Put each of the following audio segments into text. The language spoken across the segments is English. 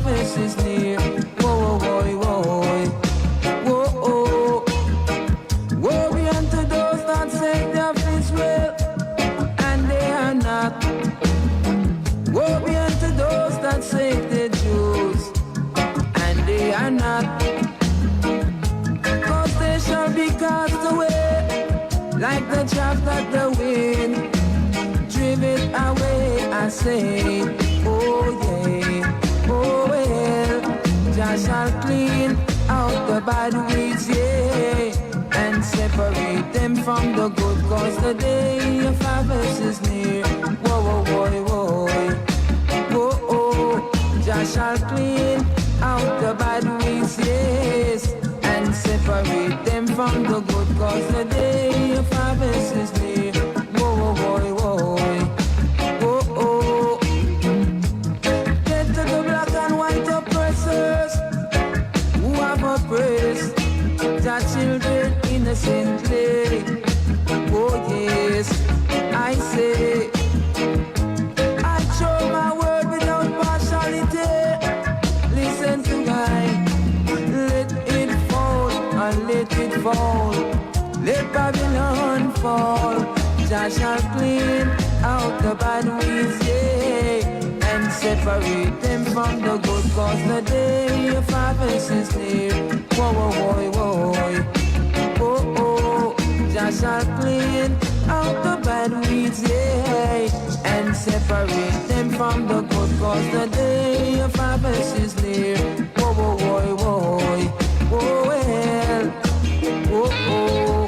harvest is near. Whoa, whoa, whoa, whoa, whoa. Woe be unto those that say they have Israel, and they are not. Woe be unto those that say they're Jews, and they are not. Cause they shall be cast away like the chaff that the wind drive it away. I say, oh yeah, oh well, Jah shall clean out the bad weeds, yeah, and separate them from the good, cause the day of harvest is near. Whoa, whoa, whoa, whoa, whoa, oh, Jah shall clean out the bad weeds, yes, and separate them from the good, cause the day of harvest is near. Whoa, whoa, whoa, whoa, whoa, oh. Get to the black and white oppressors who have oppressed their children innocently. Oh yes, I say, I show my word without partiality. Listen to God, let it fall and let it fall. Let Babylon fall. Jah shall clean out the bad weeds, yeah, and separate them from the good, cause the day of harvest is near. Whoa, whoa, whoa, whoa, whoa, oh, Jah shall clean out the bad weeds, yeah, and separate them from the good, cause the day of harvest is near. Whoa, whoa, whoa, whoa, whoa, well, whoa, oh.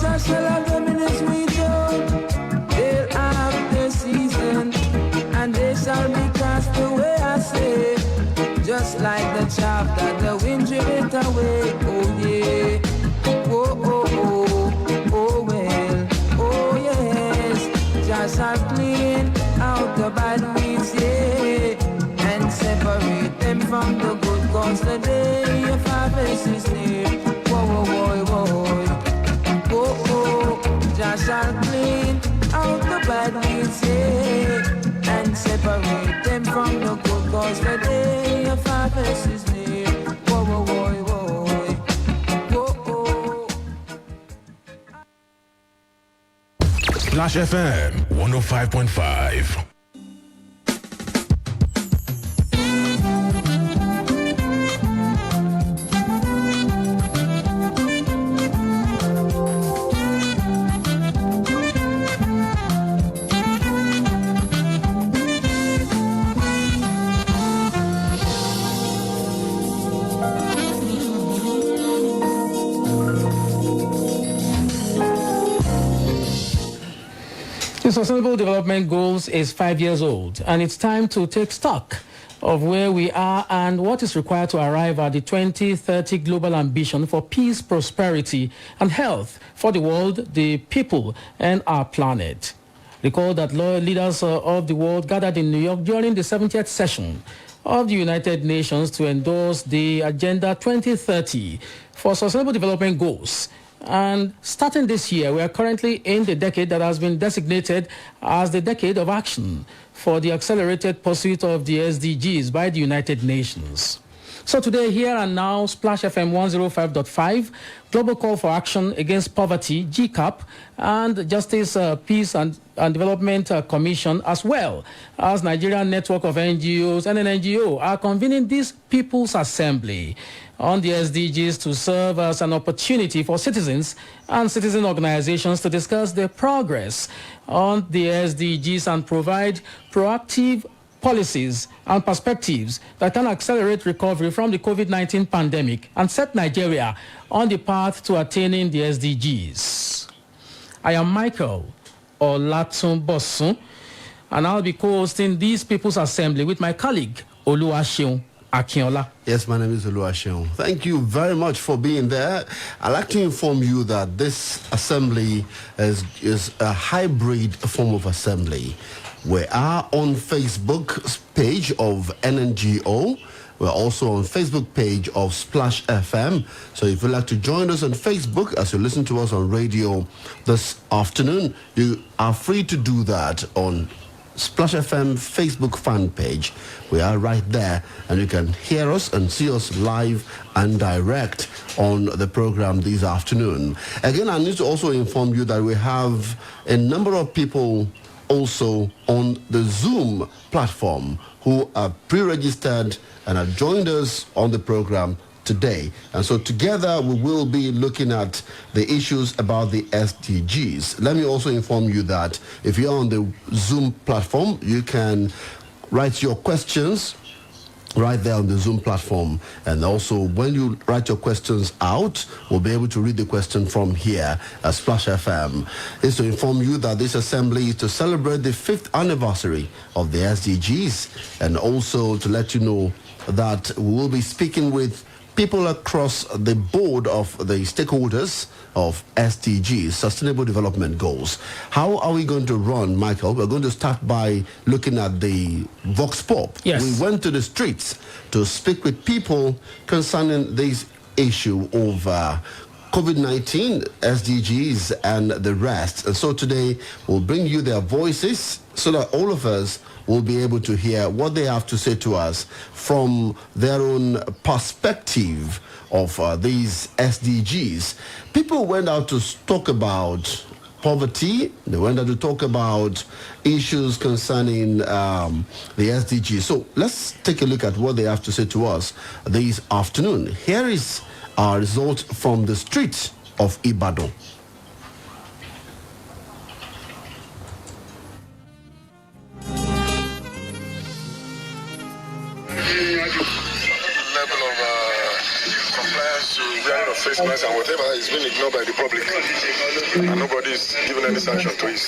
God shall have them in his region. They'll have their season, and they shall be cast away, I say, just like the chaff that the wind drive it away. Oh yeah, oh, oh, oh, oh well, oh yes, Jah shall clean out the bad weeds, yeah, and separate them from the good, cause the day of harvest is near. Whoa, whoa, whoa, whoa, whoa, oh, Jah shall clean out the bad weeds, yeah, and separate them from the good, cause the day of harvest is near. Whoa, whoa, whoa, whoa, whoa, oh. Splash FM 105.5. The Sustainable Development Goals is 5 years old, and it's time to take stock of where we are and what is required to arrive at the 2030 global ambition for peace, prosperity, and health for the world, the people, and our planet. Recall that leaders of the world gathered in New York during the 70th session of the United Nations to endorse the Agenda 2030 for Sustainable Development Goals. And starting this year, we are currently in the decade that has been designated as the decade of action for the accelerated pursuit of the SDGs by the United Nations. So today, here and now, Splash FM 105.5, Global Call for Action Against Poverty, GCAP, and Justice, Peace and Development Commission, as well as Nigeria Network of NGOs and an NGO, are convening this People's Assembly on the SDGs to serve as an opportunity for citizens and citizen organizations to discuss their progress on the SDGs and provide proactive policies and perspectives that can accelerate recovery from the COVID-19 pandemic and set Nigeria on the path to attaining the SDGs. I am Michael Olatunbosun, and I'll be co-hosting this People's Assembly with my colleague, Oluwaseun Akinola. Yes, my name is Oluwaseun. Thank you very much for being there. I'd like to inform you that this assembly is a hybrid form of assembly. We are on Facebook page of NNGO. We're also on Facebook page of Splash FM. So if you'd like to join us on Facebook as you listen to us on radio this afternoon, you are free to do that on Splash FM Facebook fan page. We are right there, and you can hear us and see us live and direct on the program this afternoon. Again, I need to also inform you that we have a number of people also on the Zoom platform who are pre-registered and have joined us on the program today. And so together we will be looking at the issues about the SDGs. Let me also inform you that if you're on the Zoom platform, you can write your questions right there on the Zoom platform. And also when you write your questions out, we'll be able to read the question from here at Splash FM. It's to inform you that this assembly is to celebrate the 5th anniversary of the SDGs, and also to let you know that we will be speaking with people across the board of the stakeholders of SDGs, Sustainable Development Goals. How are we going to run, Michael? We're going to start by looking at the Vox Pop. Yes. We went to the streets to speak with people concerning this issue of COVID-19, SDGs, and the rest. And so today we'll bring you their voices so that all of us will be able to hear what they have to say to us from their own perspective of these SDGs. People went out to talk about poverty. They went out to talk about issues concerning the SDGs. So let's take a look at what they have to say to us this afternoon. Here is our result from the streets of Ibadan. Level of compliance to wearing of face masks and whatever is being ignored by the public, and nobody is giving any sanction to it.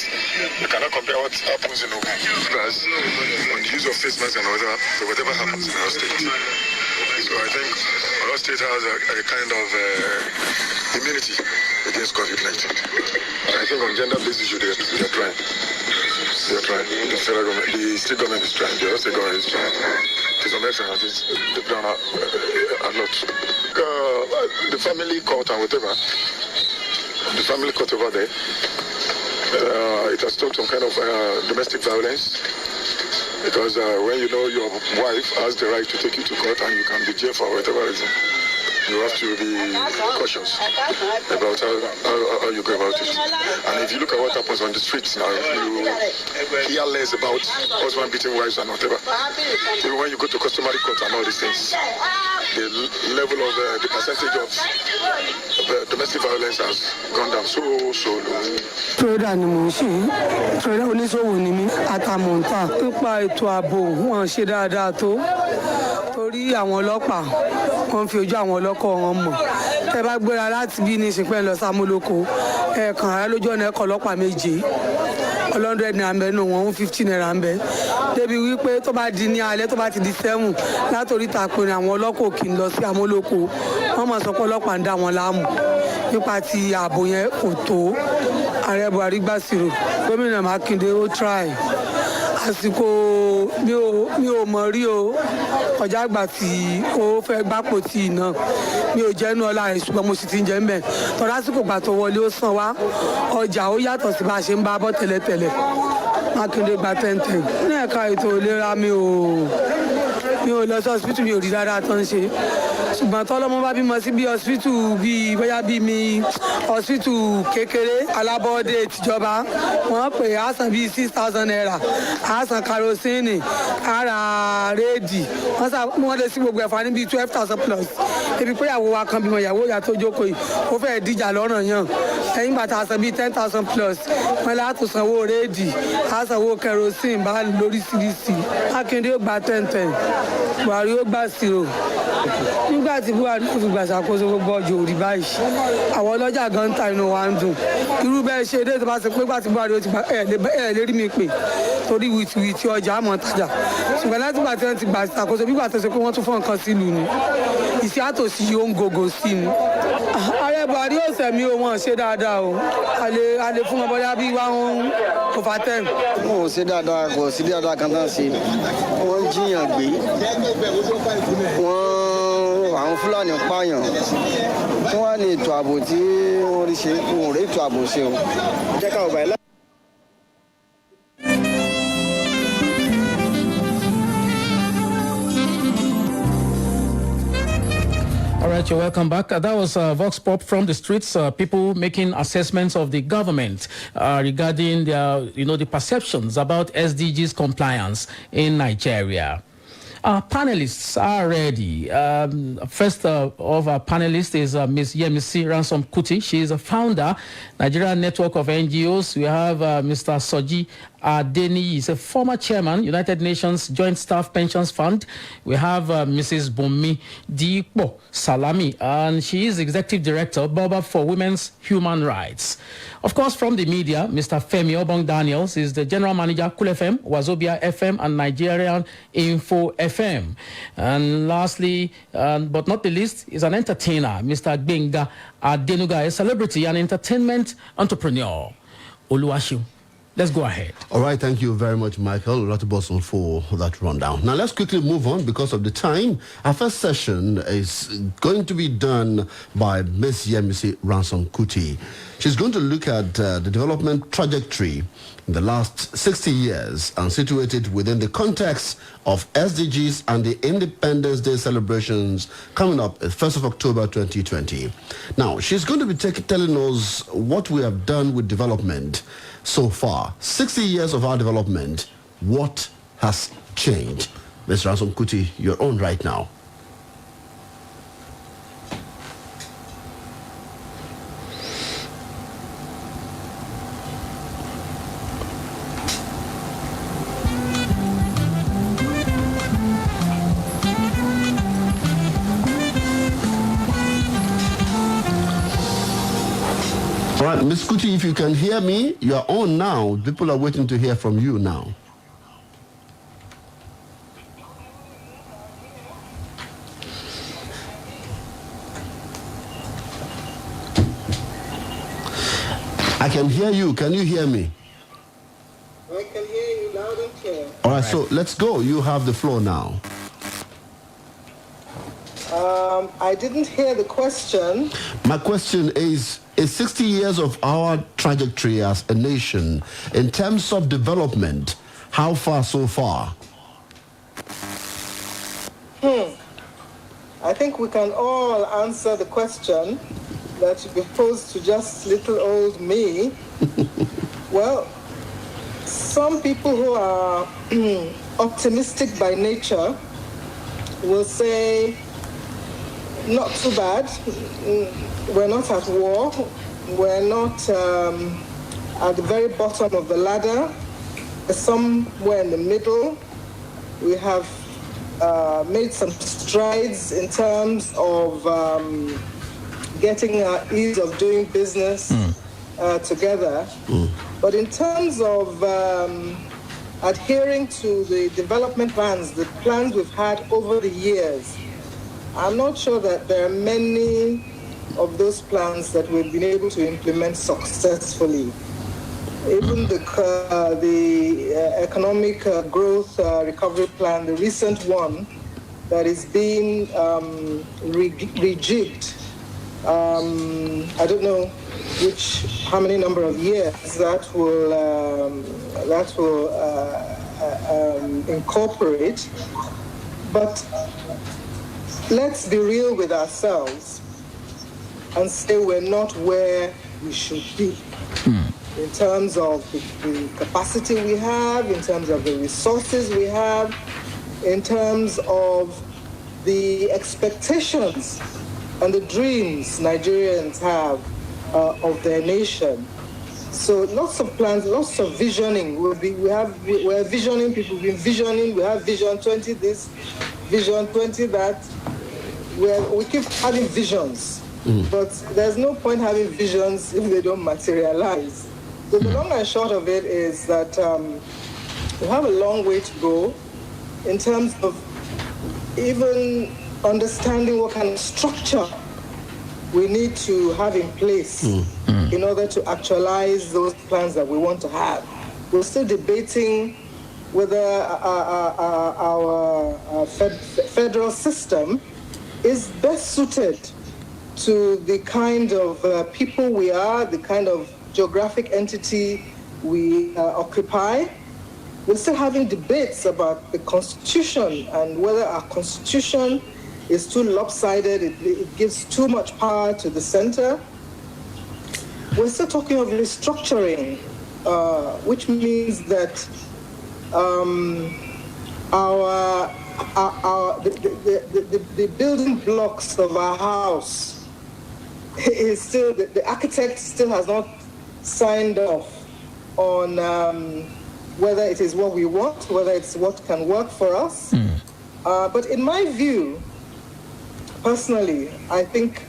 You cannot compare what happens in class on the use of face masks and whatever happens in our state. So I think our state has a kind of immunity against COVID-19. I think on gender-based issue they're trying. They're trying. The federal government, the state government is trying. The state government is trying. To some extent, I think they've done a lot. The family court and whatever, the family court over there, it has stopped some kind of domestic violence. Because when you know your wife has the right to take you to court and you can be jailed for whatever reason, you have to be cautious about how you go about it. And if you look at what happens on the streets now, you hear less about husband beating wives and whatever. Even when you go to customary court and all these things, the level of the percentage of domestic violence has gone down so low. Trader ni mo ṣe trader oníṣòwò ni mí àtàmọ̀ǹtà nípa ètò ààbò wọn ṣe dáadáa tó torí àwọn ọlọ́pàá wọ́n fi ojú àwọn ọlọ́kọ̀ wọn mọ̀ tẹ́ bá gbéra láti bí ní ìsìnkú ẹ̀ lọ sámúlòkó ẹ̀ẹ̀kan ààrẹ lójú ọ̀nà ẹ̀kọ́ ọlọ́pàá méje 100 naira ń bẹ nù wọn 50 naira ń bẹ débi wípé tó bá di ní alẹ́ tó bá ti di 7 látòrí tàpé ní àwọn ọlọ́kọ̀ kì í lọ sí amúlòkó wọ́n mọ̀ sọ pé ọlọ́pàá ń dá wọn láàmú nípa ti ààbò yẹn kò tó ààrẹ Buhari gbàsìrò gómìnà Mákindé ó try àsìkò mi ò mọ̀ rí o ọjà àgbà tí ó fẹ́ gbápò tí iná mi ò jẹ́ inú ọlá rẹ̀ ṣùgbọ́n mo sì ti ń jẹ́ ń bẹ̀ tọ́lá àsìkò gbà tó wọlé ó san wá ọjà ó yàtọ̀ sí bá a ṣe ń bá bọ́ tẹ́lẹ̀tẹ́lẹ̀ Mákindé gba 10-10 ní ẹ̀ka ètò ìlera mi ò lọ sí hospital mi ò rí dáadáa tó ń ṣe ṣùgbọ́n tọ́lọ́mọ bá bímọ sí bí hospital bíi bóyá bíi mi hospital kékeré alábọ́ọ́dé tìjọba wọ́n pè á san bíi 6,000 naira á san karosíìnì ara réèdì wọ́n lè sí gbogbo ẹ̀fà ní bíi 12,000 plus ebi pé ìyàwó wa kan bímọ ìyàwó ìyá tó jókòó yìí ó fẹ́ẹ́ díjà lọ́rùn yàn ẹ̀yìn bàtà san bíi 10,000 plus wọ́n lè àtún sanwó réèdì á sanwó kerosene bá lóríṣiríṣi Mákindé ó gba 10-10 Buhari ó gbà 0 nígbà tí buhari fi gbà ṣàkóso gbogbo ọjọ́ òrí báyìí àwọn ọlọ́jà gan ń ta inú wa ń dùn irú bẹ́ẹ̀ ṣe dé tó bá ṣe pé gbà tí buhari ó ti gbà ẹ̀ lè rí mi pè torí wìtìwìtì ọjà àmọ́ tajà ṣùgbọ́n láti gbà tí wọ́n ti gbà ṣàkóso bí gbà tó ṣe pé wọ́n tún fọ́ nǹkan sílùú ni ìṣẹ́ àtòsí yóò ń gògò sí ni. ààrẹ buhari yóò sẹ̀mí o wọn ṣe dáadáa o a lè fún wọn bóyá bí wá wọn over 10. wọn ò ṣe dáadáa kò sí dáadáa kan náà ṣe wọn ń jiyàn gbé wọn àwọn fúlàní pààyàn wọn wá ní ètò ààbò tí wọn rí ṣe wọn ò rí ètò ààbò ṣe o. jẹ́ ká ọ̀gbà ilé. All right, you're welcome back. That was Vox Pop from the streets, people making assessments of the government regarding their, the perceptions about SDGs compliance in Nigeria. Our panelists are ready. First of our panelists is Ms. Yemisi Ransom Kuti. She is a founder, Nigeria Network of NGOs. We have Mr. Soji Adeni is a former chairman, United Nations Joint Staff Pensions Fund. We have Mrs. Bumi Dipo Salami, and she is executive director, Boba for Women's Human Rights. Of course, from the media, Mr. Femi Obong Daniels is the general manager, Cool FM, Wazobia FM, and Nigerian Info FM. And lastly, but not the least, is an entertainer, Mr. Gbenga Adenuga, a celebrity and entertainment entrepreneur. Oluwashu. Let's go ahead. All right, thank you very much, Michael Ratiboson, for that rundown. Now, let's quickly move on because of the time. Our first session is going to be done by Ms. Yemisi Ransom Kuti. She's going to look at the development trajectory in the last 60 years and situate it within the context of SDGs and the Independence Day celebrations coming up 1st of October 2020. Now, she's going to be telling us what we have done with development so far. 60 years of our development, what has changed? Ms. Ransom Kuti, you're on right now. All right, Ms. Kuti, if you can hear me, you are on now. People are waiting to hear from you now. I can hear you. Can you hear me? I can hear you loud and clear. All right, so let's go. You have the floor now. I didn't hear the question. My question is 60 years of our trajectory as a nation, in terms of development, how far so far? I think we can all answer the question that you posed to just little old me. Well, some people who are optimistic by nature will say, not too bad. We're not at war. We're not at the very bottom of the ladder. We're somewhere in the middle. We have made some strides in terms of getting our ease of doing business together. But in terms of adhering to the development plans, the plans we've had over the years, I'm not sure that there are many of those plans that we've been able to implement successfully. Even the economic growth recovery plan, the recent one that is being rejigged, I don't know how many number of years that will incorporate, but let's be real with ourselves and say we're not where we should be in terms of the capacity we have, in terms of the resources we have, in terms of the expectations and the dreams Nigerians have of their nation. So lots of plans, lots of visioning. We're visioning, people have been visioning, we have vision 20 this, vision 20 that. we keep having visions, but there's no point having visions if they don't materialize. So the long and short of it is that we have a long way to go in terms of even understanding what kind of structure we need to have in place in order to actualize those plans that we want to have. We're still debating whether our federal system is best suited to the kind of people we are, the kind of geographic entity we occupy. We're still having debates about the Constitution and whether our Constitution is too lopsided, it gives too much power to the center. We're still talking of restructuring, which means that the building blocks of our house is still, the architect still has not signed off on whether it is what we want, whether it's what can work for us. But in my view, personally, I think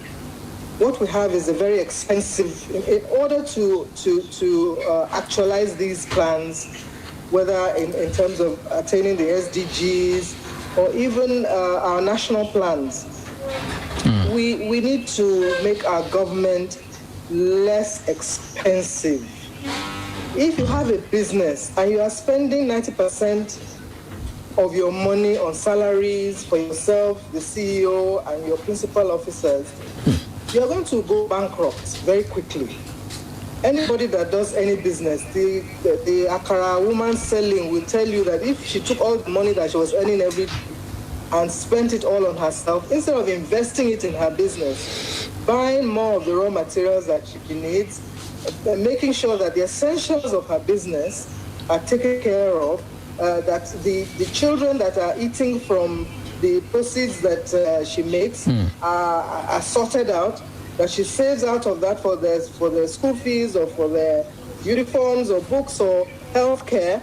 what we have is a very expensive, in order to actualize these plans, whether in terms of attaining the SDGs or even our national plans, we need to make our government less expensive. If you have a business and you are spending 90% of your money on salaries for yourself, the CEO, and your principal officers, you're going to go bankrupt very quickly. Anybody that does any business, the Akara woman selling will tell you that if she took all the money that she was earning every day and spent it all on herself, instead of investing it in her business, buying more of the raw materials that she needs, making sure that the essentials of her business are taken care of, that the children that are eating from the proceeds that she makes are sorted out, that she saves out of that for their school fees or for their uniforms or books or health care,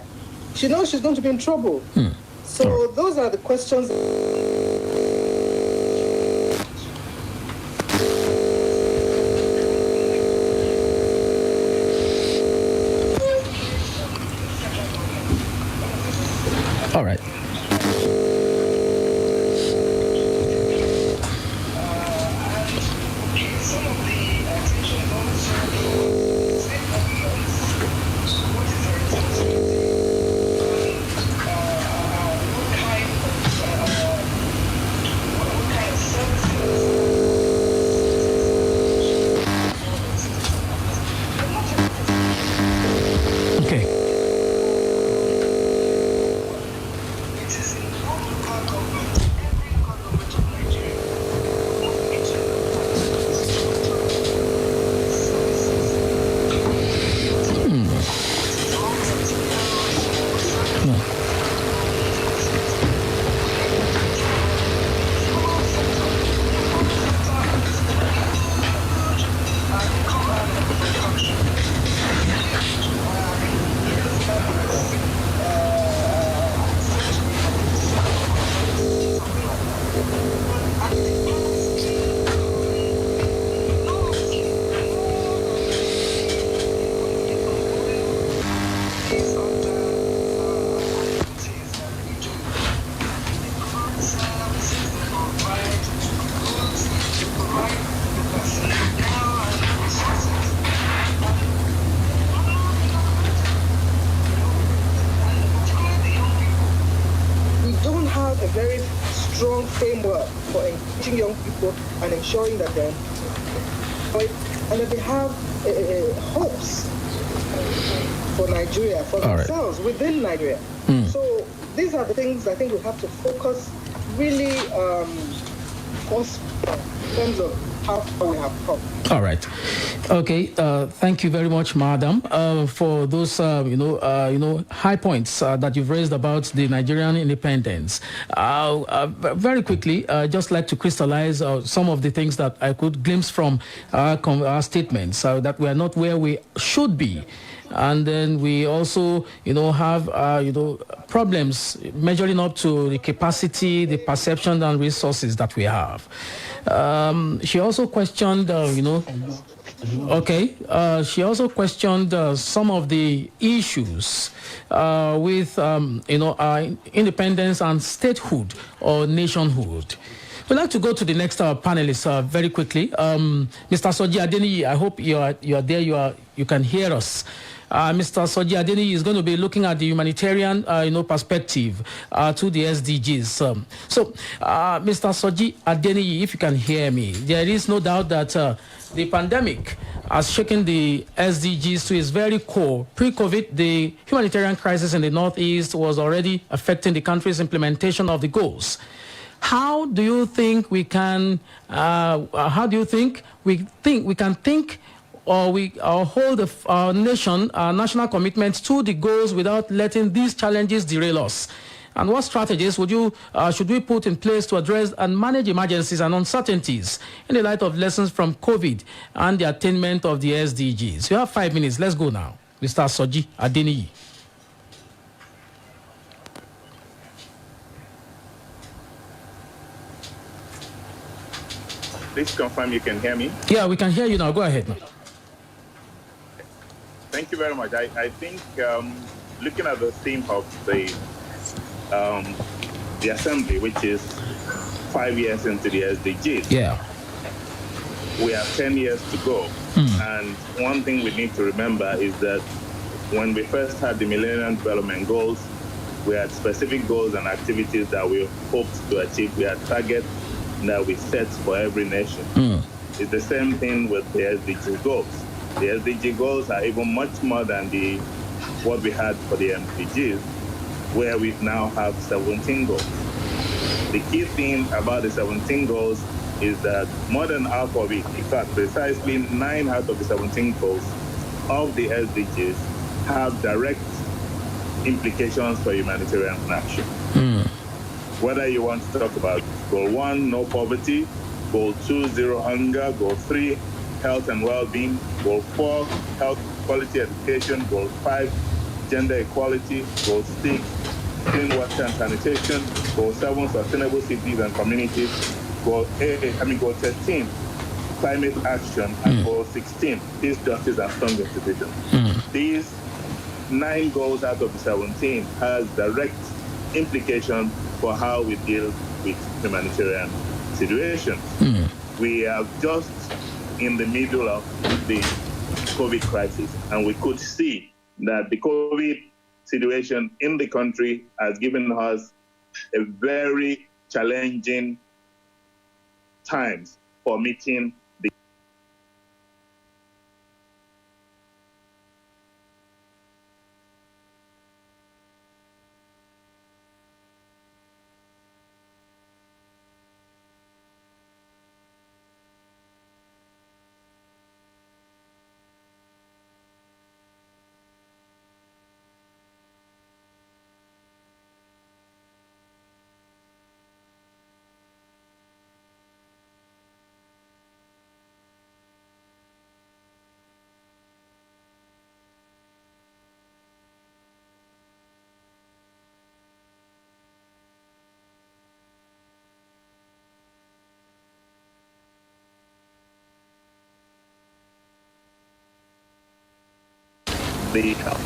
she knows she's going to be in trouble. So those are the questions. All right. Framework for engaging young people and ensuring that they're employed and that they have hopes for Nigeria, for themselves, within Nigeria. So these are the things I think we have to focus really in terms of how far we have come. All right. Okay. Thank you very much, Madam, for those high points that you've raised about the Nigerian independence. Very quickly, just like to crystallize some of the things that I could glimpse from our statements, that we are not where we should be. And then we also, have, problems measuring up to the capacity, the perception and resources that we have. She also questioned, she also questioned some of the issues with, independence and statehood or nationhood. We'd like to go to the next panelist very quickly. Mr. Soji Adeniyi, I hope you are there. You can hear us. Mr. Soji Adeniyi is going to be looking at the humanitarian, perspective to the SDGs. Mr. Soji Adeniyi, if you can hear me, there is no doubt that the pandemic has shaken the SDGs to its very core. Pre-COVID, the humanitarian crisis in the Northeast was already affecting the country's implementation of the goals. How do you think we can? How do you think we can think? Or hold our national commitments to the goals without letting these challenges derail us? And what strategies should we put in place to address and manage emergencies and uncertainties in the light of lessons from COVID and the attainment of the SDGs? You have 5 minutes. Let's go now. Mr. Soji Adeniyi. Please confirm you can hear me. Yeah, we can hear you now. Go ahead now. Thank you very much. I think looking at the theme of the assembly, which is 5 years into the SDGs, we have 10 years to go. And one thing we need to remember is that when we first had the Millennium Development Goals, we had specific goals and activities that we hoped to achieve. We had targets that we set for every nation. It's the same thing with the SDG goals. The SDG goals are even much more than what we had for the MDGs, where we now have 17 goals. The key thing about the 17 goals is that more than half of it, in fact, precisely 9 out of the 17 goals of the SDGs have direct implications for humanitarian action. Whether you want to talk about Goal 1, no poverty, Goal 2, zero hunger, Goal 3, health and well-being, Goal 4, health quality education, Goal 5, gender equality, Goal 6, clean water and sanitation, Goal 7, sustainable cities and communities, Goal 13, climate action, and Goal 16, peace, justice, and strong institutions. These 9 goals out of the 17 has direct implication for how we deal with humanitarian situations. We are just in the middle of the COVID crisis, and we could see that the COVID situation in the country has given us a very challenging times for meeting the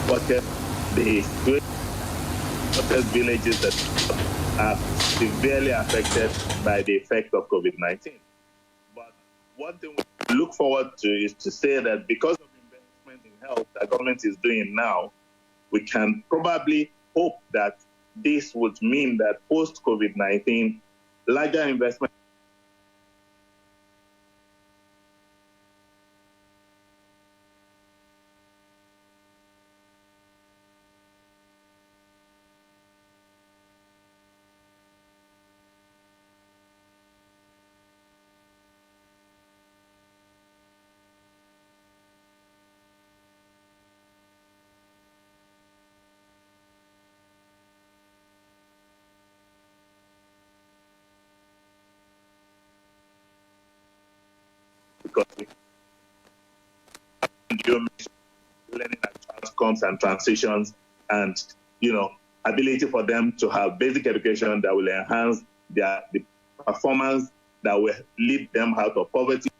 bucket, the villages that are severely affected by the effect of COVID-19. But one thing we look forward to is to say that because of investment in health that government is doing now, we can probably hope that this would mean that post-COVID-19, larger investment because learning outcomes and transitions and, ability for them to have basic education that will enhance the performance that will lead them out of poverty.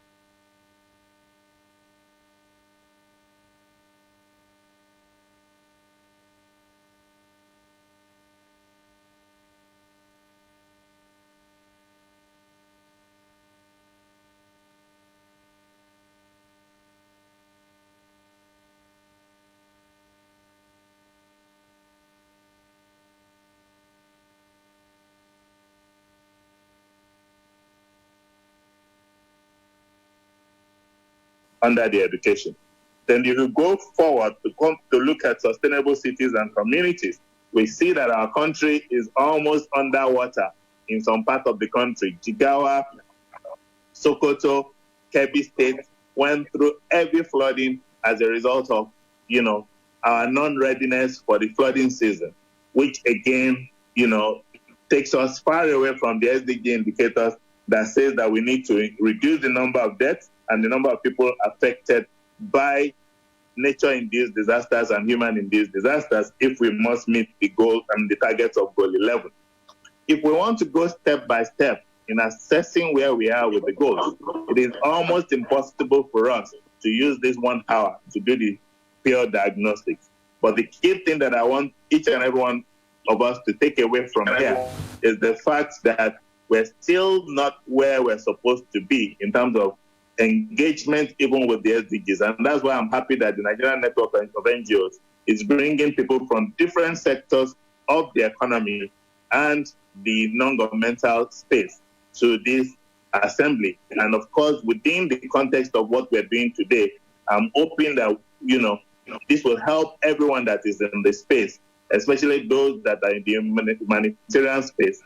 Under the education. Then if you go forward to look at sustainable cities and communities, we see that our country is almost underwater in some part of the country. Jigawa, Sokoto, Kebbi State went through heavy flooding as a result of, our non-readiness for the flooding season, which again, takes us far away from the SDG indicators that says that we need to reduce the number of deaths and the number of people affected by nature-induced disasters and human-induced disasters if we must meet the goal and the targets of Goal 11. If we want to go step by step in assessing where we are with the goals, it is almost impossible for us to use this 1 hour to do the pure diagnostics. But the key thing that I want each and every one of us to take away from here is the fact that we're still not where we're supposed to be in terms of engagement even with the SDGs. And that's why I'm happy that the Nigeria Network of NGOs is bringing people from different sectors of the economy and the non-governmental space to this assembly. And of course, within the context of what we're doing today, I'm hoping that, this will help everyone that is in the space, especially those that are in the humanitarian space,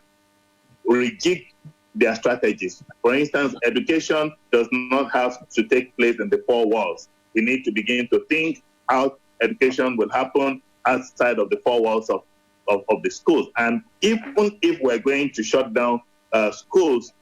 rejig their strategies. For instance, education does not have to take place in the 4 walls. We need to begin to think how education will happen outside of the 4 walls of the schools. And even if we're going to shut down schools,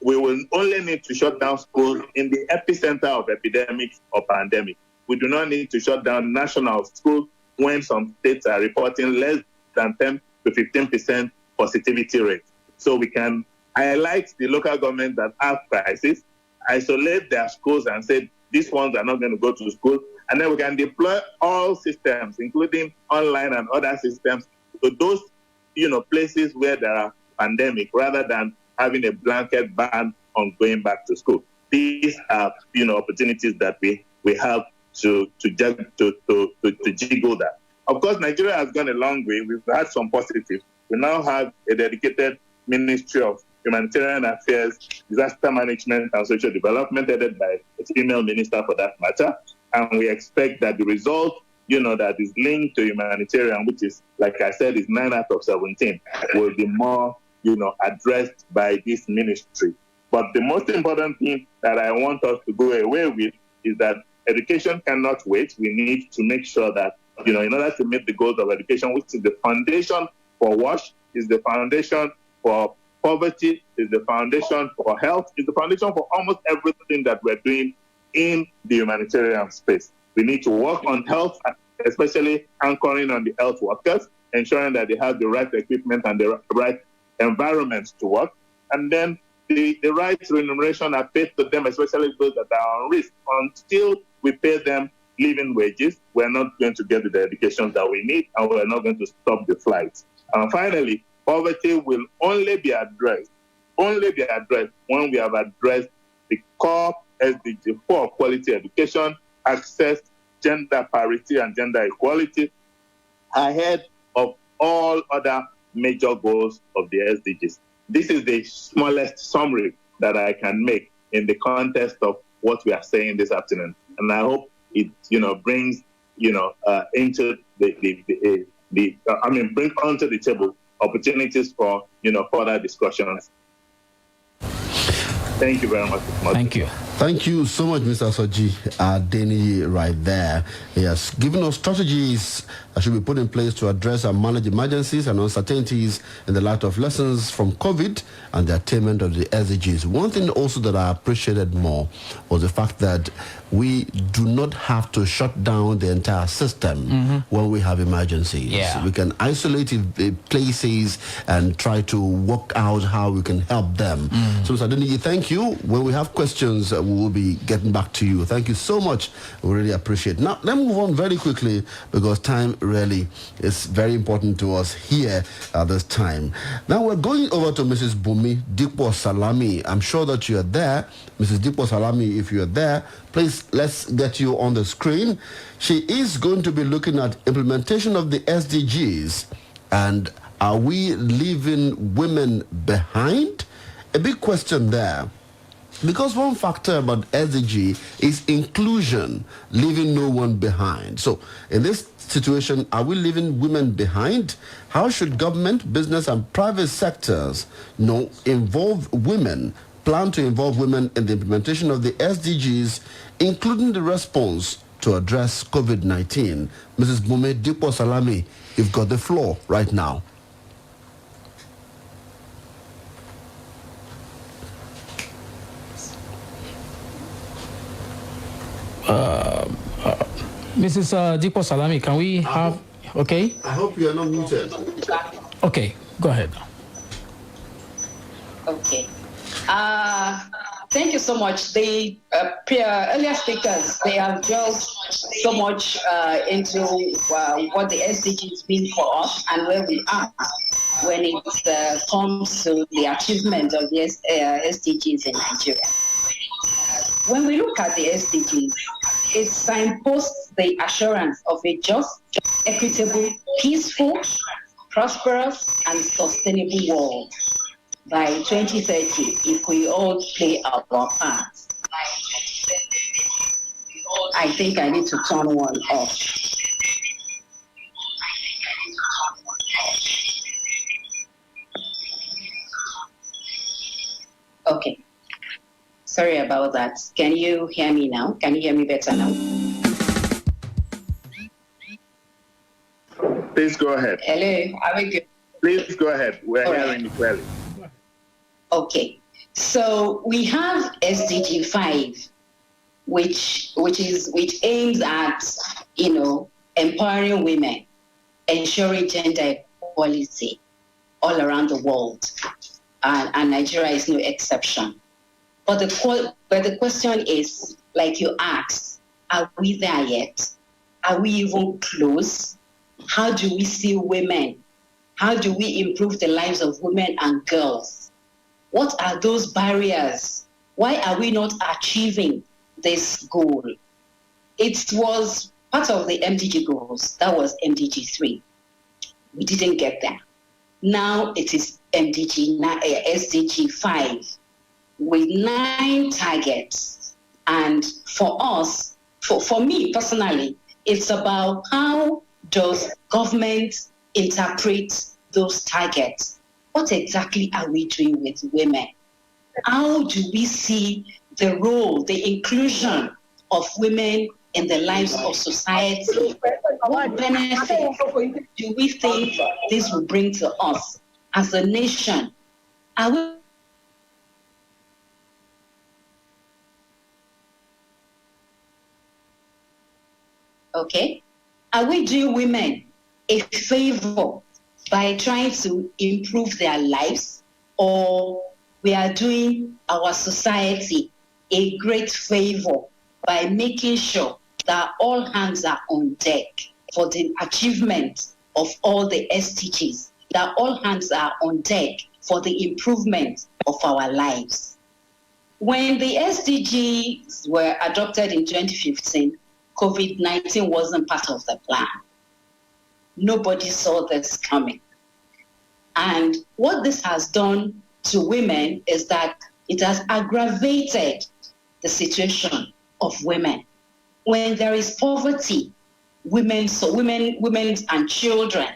we will only need to shut down schools in the epicenter of epidemics or pandemic. We do not need to shut down national schools when some states are reporting less than 10 to 15% positivity rate. So we can highlight the local governments that have crisis, isolate their schools and say, these ones are not going to go to school. And then we can deploy all systems, including online and other systems, to those, places where there are pandemic, rather than having a blanket ban on going back to school. These are, opportunities that we have to jiggle that. Of course, Nigeria has gone a long way. We've had some positives. We now have a dedicated Ministry of Humanitarian Affairs, Disaster Management and Social Development, headed by a female minister for that matter. And we expect that the result, that is linked to humanitarian, which is, like I said, is 9 out of 17, will be more, addressed by this ministry. But the most important thing that I want us to go away with is that education cannot wait. We need to make sure that, in order to meet the goals of education, which is the foundation for WASH, is the foundation for poverty, is the foundation for health, is the foundation for almost everything that we're doing in the humanitarian space. We need to work on health, especially anchoring on the health workers, ensuring that they have the right equipment and the right environment to work. And then the right remuneration are paid to them, especially those that are on risk. Until we pay them living wages, we're not going to get the education that we need, and we're not going to stop the flights. And finally, poverty will only be addressed when we have addressed the core SDG 4, quality education, access, gender parity, and gender equality, ahead of all other major goals of the SDGs. This is the smallest summary that I can make in the context of what we are saying this afternoon. And I hope it, brings, into bring onto the table opportunities for, further discussions. Thank you very much. Thank you. Thank you so much, Mr. Soji Deni, right there. Yes, giving us strategies that should be put in place to address and manage emergencies and uncertainties in the light of lessons from COVID and the attainment of the SDGs. One thing also that I appreciated more was the fact that we do not have to shut down the entire system when we have emergencies. Yeah. We can isolate places and try to work out how we can help them. So, Mr. Denigi, thank you. When we have questions, we will be getting back to you. Thank you so much. We really appreciate it. Now, let's move on very quickly because time really is very important to us here at this time. Now, we're going over to Mrs. Bumi Dipo Salami. I'm sure that you're there. Mrs. Dipo Salami, if you're there, please, let's get you on the screen. She is going to be looking at implementation of the SDGs and are we leaving women behind? A big question there. Because one factor about SDG is inclusion, leaving no one behind. So in this situation, are we leaving women behind? How should government, business, and private sectors involve women, plan to involve women in the implementation of the SDGs, including the response to address COVID-19? Mrs. Bume Dipo Salami, you've got the floor right now. Mrs. Dipo Salami, can we have... Okay? I hope you are not muted. Okay, go ahead. Okay. Thank you so much. The earlier speakers, they have delved so much into what the SDGs mean for us and where we are when it comes to the achievement of the SDGs in Nigeria. When we look at the SDGs, it signposts the assurance of a just, equitable, peaceful, prosperous, and sustainable world by 2030 if we all play our part. I think I need to turn one off. Okay. Sorry about that. Can you hear me now? Can you hear me better now? Please go ahead. Hello, are we good? Please go ahead. We're hearing you clearly. Okay. So we have SDG 5, which aims at, empowering women, ensuring gender equality all around the world. And Nigeria is no exception. But the question is, like you asked, are we there yet? Are we even close? How do we see women? How do we improve the lives of women and girls? What are those barriers? Why are we not achieving this goal? It was part of the MDG goals. That was MDG 3. We didn't get there. Now it is SDG 5. With 9 targets. And for us, for me personally, it's about how does government interpret those targets? What exactly are we doing with women? How do we see the role, the inclusion of women in the lives of society? What benefit do we think this will bring to us as a nation? Are we okay? Are we doing women a favor by trying to improve their lives, or we are doing our society a great favor by making sure that all hands are on deck for the achievement of all the SDGs, that all hands are on deck for the improvement of our lives? When the SDGs were adopted in 2015, COVID-19 wasn't part of the plan. Nobody saw this coming. And what this has done to women is that it has aggravated the situation of women. When there is poverty, women and children,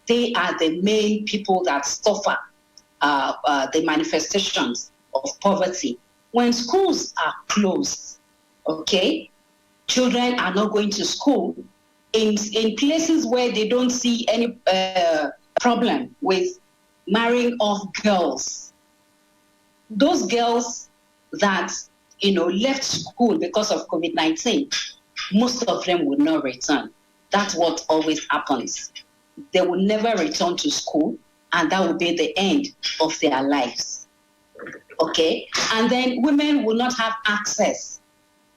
they are the main people that suffer the manifestations of poverty when schools are closed, okay, children are not going to school in places where they don't see any problem with marrying off girls. Those girls that, left school because of COVID-19, most of them will not return. That's what always happens. They will never return to school, and that will be the end of their lives. Okay? And then women will not have access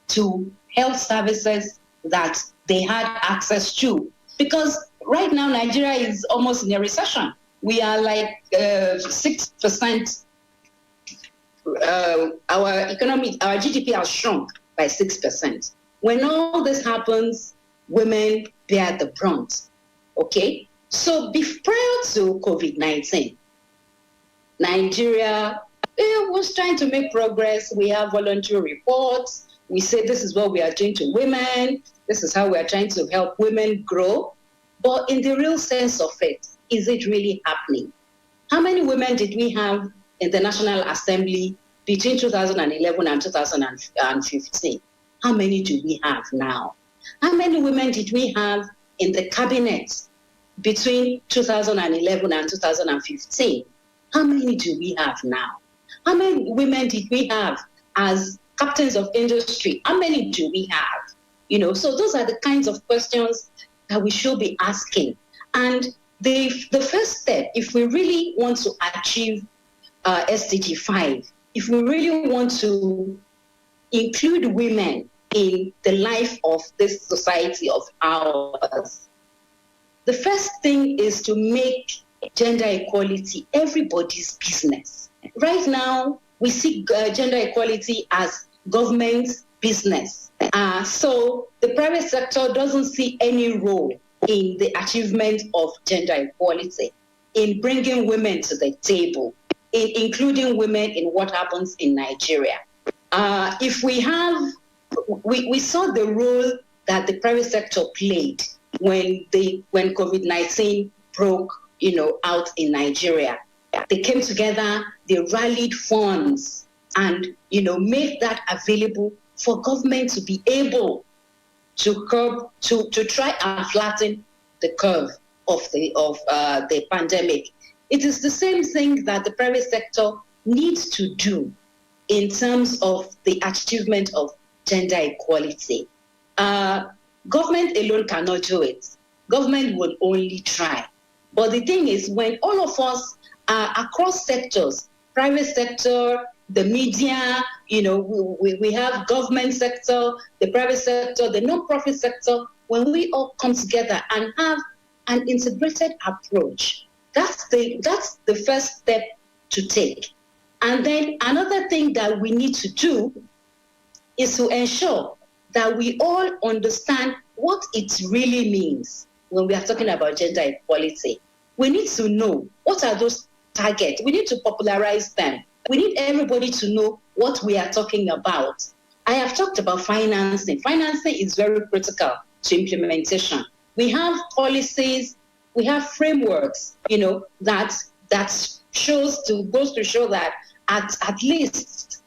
to health services that they had access to. Because right now, Nigeria is almost in a recession. We are like 6%. Our economy, our GDP has shrunk by 6%. When all this happens, women bear the brunt. Okay? So prior to COVID-19, Nigeria was trying to make progress. We have voluntary reports. We say this is what we are doing to women. This is how we are trying to help women grow. But in the real sense of it, is it really happening? How many women did we have in the National Assembly between 2011 and 2015? How many do we have now? How many women did we have in the cabinet between 2011 and 2015? How many do we have now? How many women did we have as captains of industry? How many do we have? So those are the kinds of questions that we should be asking. And the first step, if we really want to achieve SDG 5, if we really want to include women in the life of this society of ours, the first thing is to make gender equality everybody's business. Right now, we see gender equality as government's business. So the private sector doesn't see any role in the achievement of gender equality, in bringing women to the table, in including women in what happens in Nigeria. If we saw the role that the private sector played when COVID-19 broke, out in Nigeria. They came together, they rallied funds, and made that available for government to be able to try and flatten the curve of the pandemic. It is the same thing that the private sector needs to do in terms of the achievement of gender equality. Government alone cannot do it. Government will only try. But the thing is, when all of us are across sectors, private sector, the media, we have government sector, the private sector, the non-profit sector, when we all come together and have an integrated approach, that's the first step to take. And then another thing that we need to do is to ensure that we all understand what it really means when we are talking about gender equality. We need to know what are those targets. We need to popularize them. We need everybody to know what we are talking about. I have talked about financing. Financing is very critical to implementation. We have policies, we have frameworks, that goes to show that at least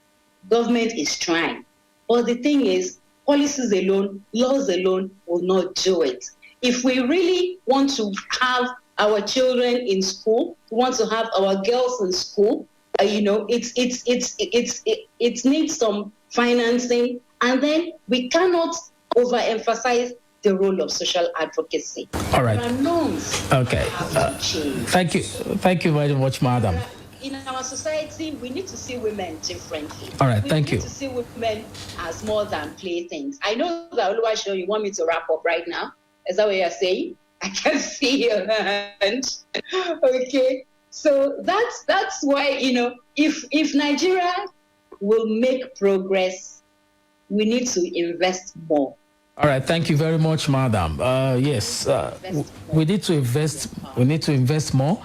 government is trying. But the thing is, policies alone, laws alone will not do it. If we really want to have our children in school, we want to have our girls in school, it needs some financing, and then we cannot overemphasize the role of social advocacy. All right. Okay. Thank you very much, madam. In our society, we need to see women differently. All right, thank you. We need to see women as more than playthings. I know that Oluwaseun, you want me to wrap up right now. Is that what you're saying? I can see your hand. Okay. So that's why, if Nigeria will make progress, we need to invest more. All right, thank you very much, madam. Yes, we need to invest. We need to invest more,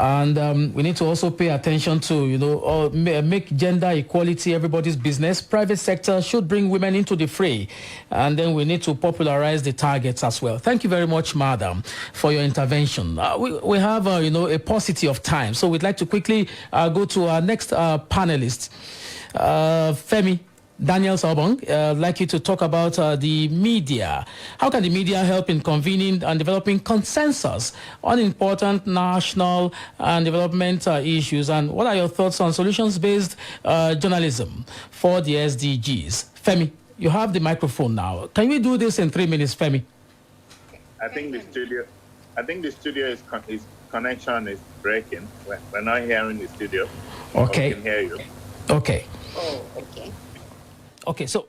and we need to also pay attention to, make gender equality everybody's business. Private sector should bring women into the fray, and then we need to popularize the targets as well. Thank you very much, madam, for your intervention. We have, a paucity of time, so we'd like to quickly go to our next panelist. Femi Daniels Obong, I'd like you to talk about the media. How can the media help in convening and developing consensus on important national and development issues? And what are your thoughts on solutions-based journalism for the SDGs? Femi, you have the microphone now. Can we do this in 3 minutes, Femi? I think the studio is connection is breaking. We're not hearing the studio. Okay. We can hear you. Okay. Oh, okay. Okay, so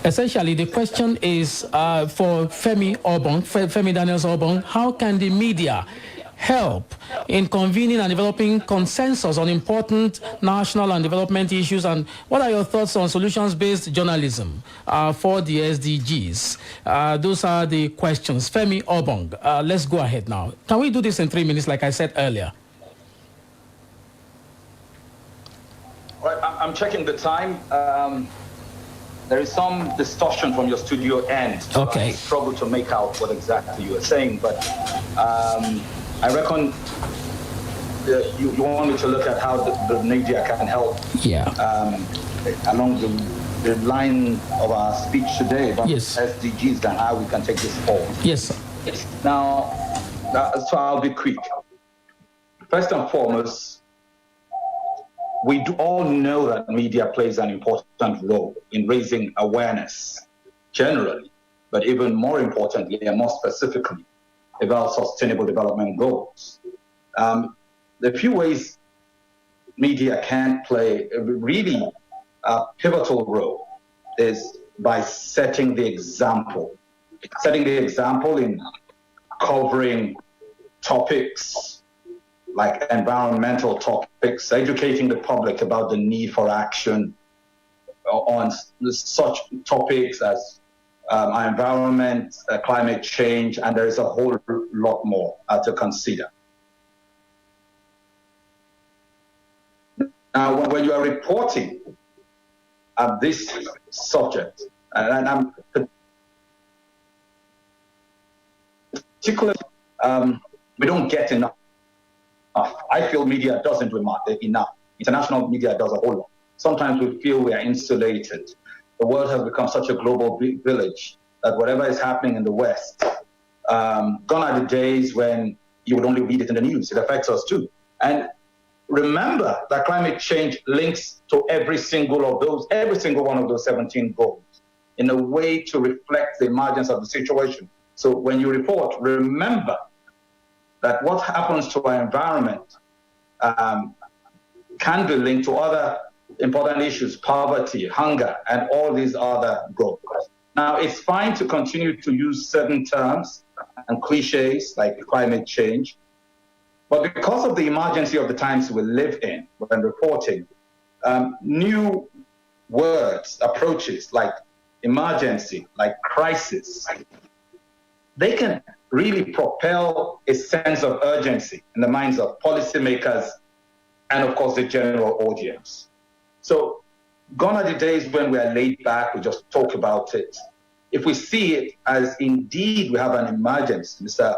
essentially the question is for Femi Obong, Femi Daniels Obong, how can the media help in convening and developing consensus on important national and development issues? And what are your thoughts on solutions-based journalism for the SDGs? Those are the questions. Femi Obong, let's go ahead now. Can we do this in 3 minutes, like I said earlier? Right, I'm checking the time. There is some distortion from your studio end. So okay. I struggle to make out what exactly you are saying, but I reckon you want me to look at how the media can help along the line of our speech today about SDGs and how we can take this forward. Yes, sir. Now, so I'll be quick. First and foremost, we do all know that media plays an important role in raising awareness generally, but even more importantly and more specifically about sustainable development goals. The few ways media can play a really pivotal role is by setting the example. Setting the example in covering topics like environmental topics, educating the public about the need for action on such topics as our environment, climate change, and there is a whole lot more to consider. Now, when you are reporting this subject, and I'm particularly, we don't get enough. I feel media doesn't do enough. International media does a whole lot. Sometimes we feel we are insulated. The world has become such a global village that whatever is happening in the West, gone are the days when you would only read it in the news. It affects us too. And remember that climate change links to every single one of those 17 goals in a way to reflect the emergence of the situation. So when you report, remember that what happens to our environment can be linked to other important issues, poverty, hunger, and all these other goals. Now, it's fine to continue to use certain terms and cliches like climate change, but because of the emergency of the times we live in when reporting, new words, approaches like emergency, like crisis, they can really propel a sense of urgency in the minds of policymakers and, of course, the general audience. So gone are the days when we are laid back, we just talk about it. If we see it as indeed we have an emergency, Mr.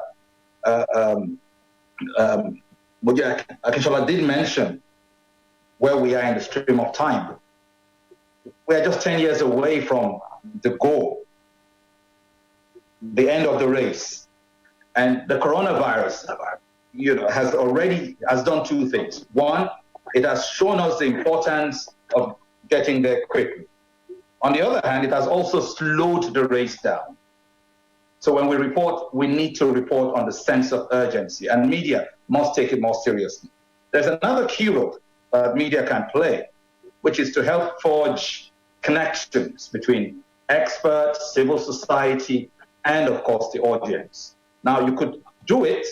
Akinshola did mention where we are in the stream of time. We are just 10 years away from the goal, the end of the race. And the coronavirus, has done two things. One, it has shown us the importance of getting there quickly. On the other hand, it has also slowed the race down. So when we report, we need to report on the sense of urgency, and media must take it more seriously. There's another key role that media can play, which is to help forge connections between experts, civil society, and of course the audience. Now, you could do it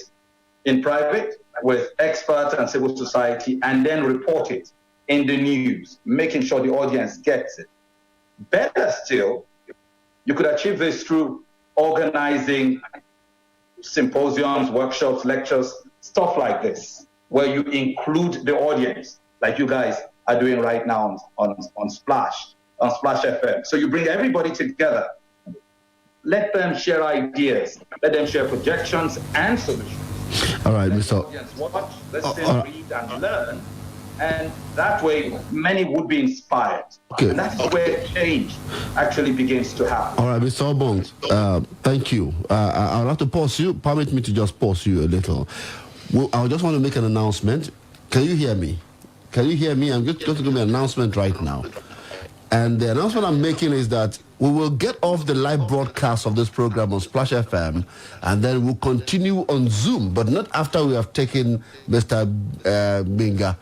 in private with experts and civil society and then report it in the news, making sure the audience gets it. Better still, you could achieve this through organizing symposiums, workshops, lectures, stuff like this, where you include the audience, like you guys are doing right now on Splash FM. So you bring everybody together. Let them share ideas. Let them share projections and solutions. All right, Mr. Watch, listen, read, and learn. And that way, many would be inspired. Okay. And that's where change actually begins to happen. All right, Mr. Obong, thank you. I'll have to pause you. Permit me to just pause you a little. Well, I just want to make an announcement. Can you hear me? Can you hear me? I'm just going to give an announcement right now. And the announcement I'm making is that we will get off the live broadcast of this program on Splash FM, and then we'll continue on Zoom, but not after we have taken Mr. Benga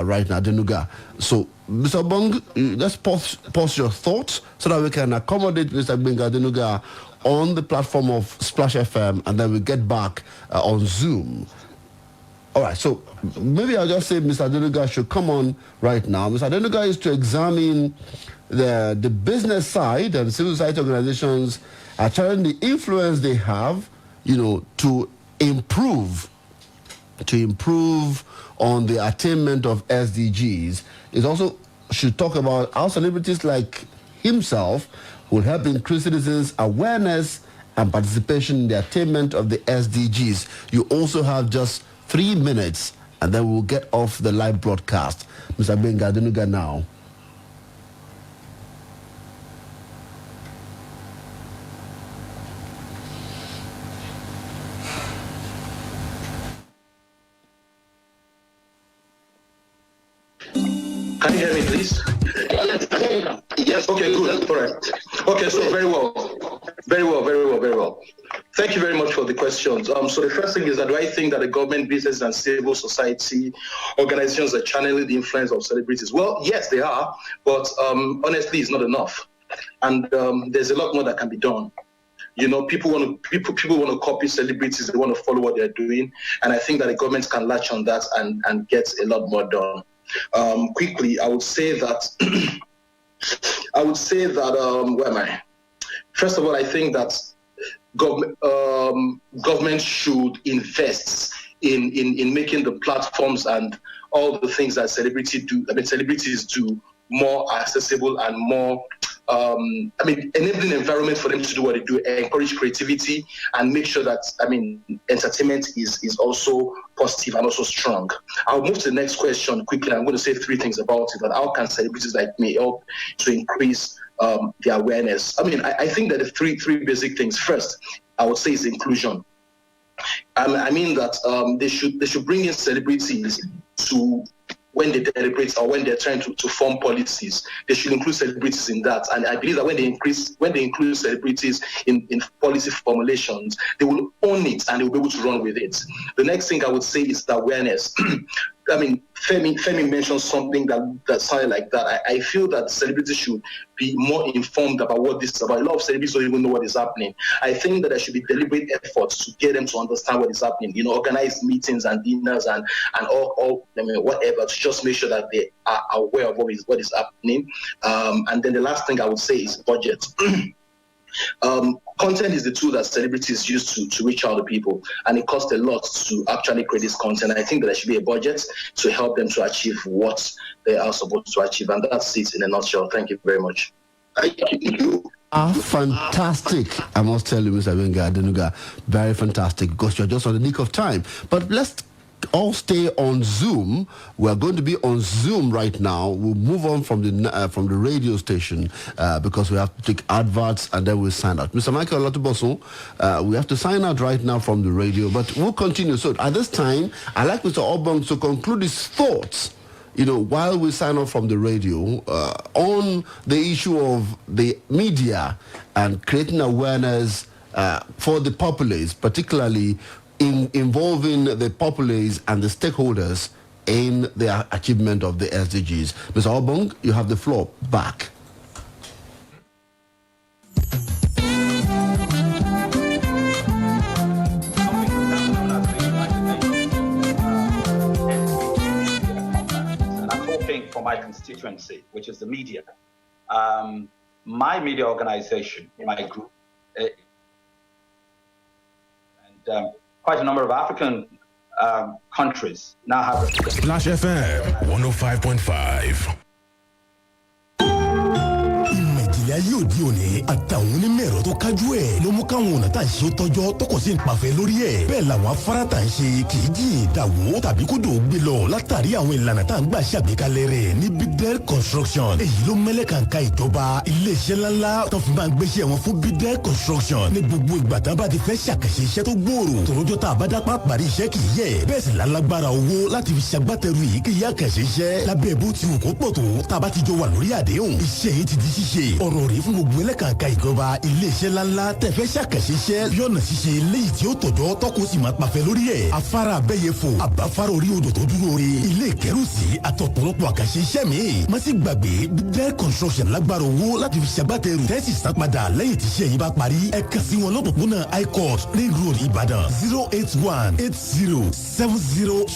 right now, Denuga. So, Mr. Bong, let's pause your thoughts so that we can accommodate Mr. Benga Denuga on the platform of Splash FM, and then we get back on Zoom. All right, so maybe I'll just say Mr. Denuga should come on right now. Mr. Denuga is to examine the business side, and civil society organizations are trying the influence they have, to improve on the attainment of SDGs. It also should talk about how celebrities like himself will help increase citizens' awareness and participation in the attainment of the SDGs. You also have just 3 minutes, and then we'll get off the live broadcast. Mr. Benga Denuga now. Can you hear me, please? Yes. Okay, good. All right. Okay, so very well. Thank you very much for the questions. So the first thing is that do I think that the government, business, and civil society organizations are channeling the influence of celebrities? Well, yes, they are, but honestly, it's not enough. And there's a lot more that can be done. People want to copy celebrities. They want to follow what they're doing, and I think that the government can latch on that and get a lot more done. Quickly, I would say that. Where am I? First of all, I think that government should invest in making the platforms and all the things that celebrities do more accessible and more enabling environment for them to do what they do, encourage creativity, and make sure that entertainment is also positive and also strong. I'll move to the next question quickly. I'm going to say 3 things about it. But how can celebrities like me help to increase the awareness? I think that the three basic things. First, I would say is inclusion. They should bring in celebrities to when they deliberate or when they're trying to form policies, they should include celebrities in that. And I believe that when they include celebrities in policy formulations, they will own it and they will be able to run with it. The next thing I would say is the awareness. Femi mentioned something that sounded like that. I feel that celebrities should be more informed about what this is about. A lot of celebrities don't even know what is happening. I think that there should be deliberate efforts to get them to understand what is happening. Organize meetings and dinners and all whatever, to just make sure that they are aware of what is happening. And then the last thing I would say is budget. Content is the tool that celebrities use to reach out to people, and it costs a lot to actually create this content. I think that there should be a budget to help them to achieve what they are supposed to achieve, and that's it in a nutshell. Thank you very much. You are fantastic. I must tell you, Mr. Benga Denuga, very fantastic, because you're just on the nick of time. But let's all stay on Zoom. We're going to be on Zoom right now. We'll move on from the radio station because we have to take adverts and then we'll sign out. Mr. Michael Latuboso, we have to sign out right now from the radio, but we'll continue. So at this time, I'd like Mr. Obong to conclude his thoughts, while we sign off from the radio on the issue of the media and creating awareness for the populace, particularly involving the populace and the stakeholders in the achievement of the SDGs. Mr. Obong, you have the floor back. I'm talking for my constituency, which is the media. My media organization, my group, quite a number of African countries now have... Splash FM 105.5. ìmọ̀lẹ̀ ayé òde òní àtàwọn onímọ̀-ẹ̀rọ tó kájú ẹ̀ ló mú káwọn ọ̀nà tá à ń ṣe tọ́jọ́ tọkọ̀ sí ń pàfẹ́ lórí ẹ̀. bẹ́ẹ̀ làwọn afárá tá à ń ṣe kì í jìn dàwó tàbí kódò gbé lọ látàrí àwọn ìlànà tá à ń gbà ṣàgbékalẹ̀ rẹ̀ ní Bidel Construction. èyí ló mẹ́lẹ̀ kàǹkà ìjọba iléeṣẹ́ ńláńlá tó fi máa ń gbéṣẹ́ wọn fún Bidel Construction ní gbogbo ìgbà tá a bá ti fẹ́ ṣàkàṣe iṣẹ́ tó gbòòrò tòrójọ́ tá a bá dápá parí iṣẹ́ kì í yẹ bẹ́ẹ̀ sì lálágbára owó láti fi ṣàgbátẹrù yìí kì í yá kàṣe iṣẹ́ lábẹ́ bó ti wù kó pọ̀ tó tá a bá ti jọ wà lórí àdéhùn iṣẹ́ yìí ti di ṣíṣe ọ̀rọ̀ rèé fún gbogbo ẹlẹ́kàǹkà ìjọba iléeṣẹ́ ńláńlá tẹ̀fẹ́ ṣàkàṣe iṣẹ́ lọ́nà ṣíṣe léyìí tí ó tọ̀jọ́ tọ́kọ sì máa pàfẹ́ lórí ẹ̀ afárá abẹ́yẹfò àbáfárá orí odò tó dúró re ilé ìkẹ́rùsí àtọ̀pọ̀lọpọ̀ àkàṣe iṣẹ́ mi má sì gbàgbé Bidel Construction lágbára owó láti fi ṣàgbátẹrù tẹ́sí sápadà lẹ́yìn tí iṣẹ́ yìí bá parí ẹ kàn sí wọn lọ́pọ̀pọ̀nà High Court Ring Road Ìbàdàn 0818070